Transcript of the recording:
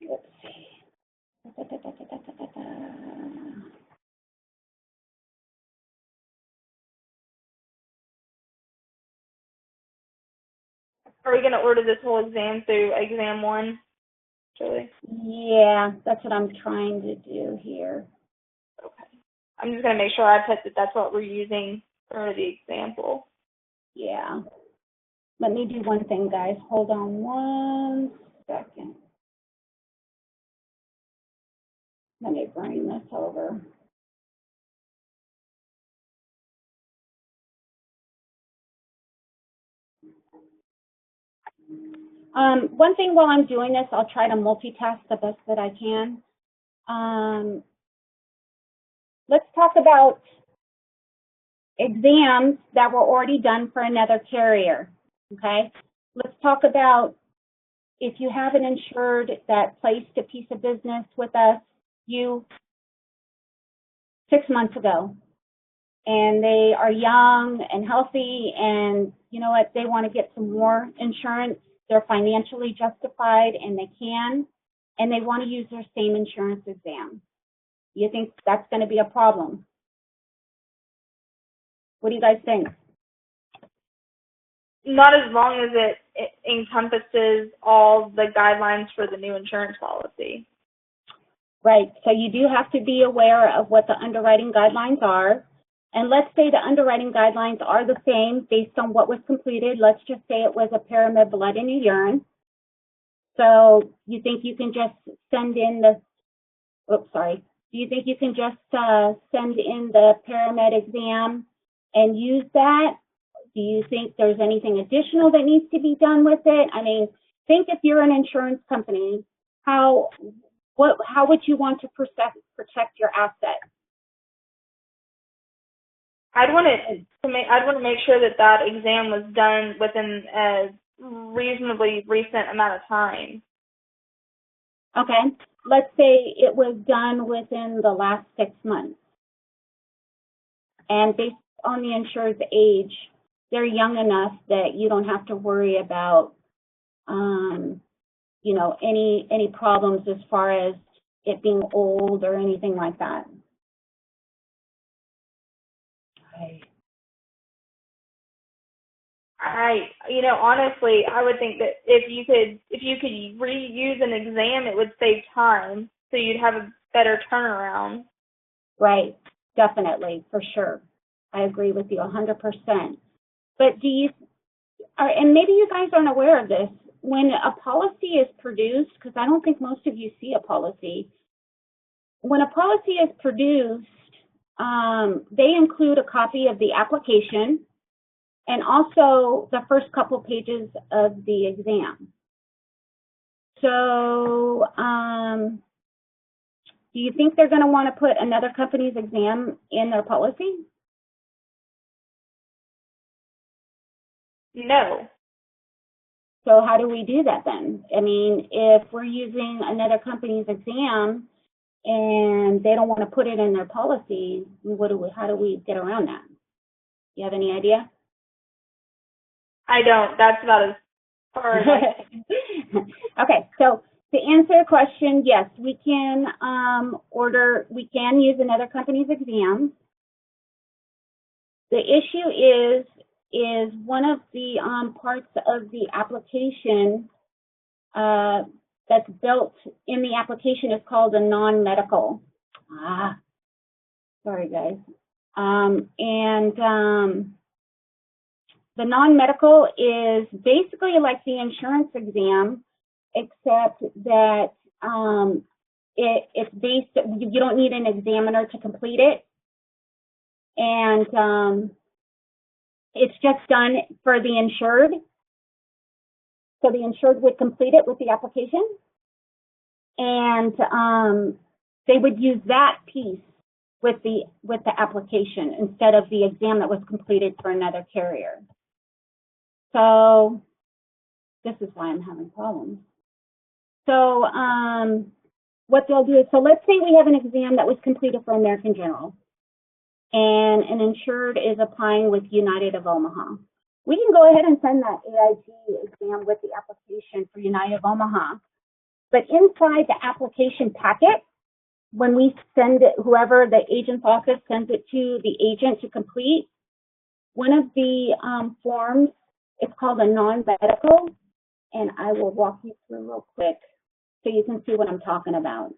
let's see. Da, da, da, da, da, da, da. Are we going to order this whole exam through exam 1, Julie? Yeah, that's what I'm trying to do here. Okay. I'm just going to make sure I put that that's what we're using for the example. Yeah. Let me do one thing, guys. Hold on 1 second. Let me bring this over. One thing while I'm doing this, I'll try to multitask the best that I can. Let's talk about exams that were already done for another carrier, okay? Let's talk about if you have an insured that placed a piece of business with us, 6 months ago, and they are young and healthy, and you know what, they want to get some more insurance. They're financially justified, and they can, and they want to use their same insurance exam. You think that's going to be a problem? What do you guys think? Not as long as it encompasses all the guidelines for the new insurance policy. Right, so you do have to be aware of what the underwriting guidelines are. And let's say the underwriting guidelines are the same based on what was completed. Let's just say it was a pyramid, blood, and a urine. So you think you can just send in the, do you think you can just send in the pyramid exam and use that? Do you think there's anything additional that needs to be done with it? I mean, think if you're an insurance company, how would you want to protect your assets? I'd want to make sure that that exam was done within a reasonably recent amount of time. Okay, let's say it was done within the last 6 months. And based on the insured's age, they're young enough that you don't have to worry about, you know, any problems as far as it being old or anything like that. Okay. Honestly, I would think that if you could reuse an exam, it would save time, so you'd have a better turnaround. Right, definitely, for sure. I agree with you 100%. But and maybe you guys aren't aware of this, when a policy is produced, because I don't think most of you see a policy, when a policy is produced, they include a copy of the application and also the first couple pages of the exam. So, do you think they're going to want to put another company's exam in their policy? No. So how do we do that then? I mean, if we're using another company's exam and they don't want to put it in their policy, how do we get around that? You have any idea? I don't. That's about as far as Okay, so to answer the question, yes, we can we can use another company's exam. The issue is one of the parts of the application that's built in the application is called a non-medical. Sorry guys. The non-medical is basically like the insurance exam, except that it's based, you don't need an examiner to complete it. And it's just done for the insured. So the insured would complete it with the application. And they would use that piece with the application instead of the exam that was completed for another carrier. So this is why I'm having problems. So what they'll do is, so let's say we have an exam that was completed for American General, and an insured is applying with United of Omaha. We can go ahead and send that AIG exam with the application for United of Omaha. But inside the application packet, when we send it, whoever the agent's office sends it to the agent to complete, one of the forms, it's called a non-medical, and I will walk you through real quick so you can see what I'm talking about.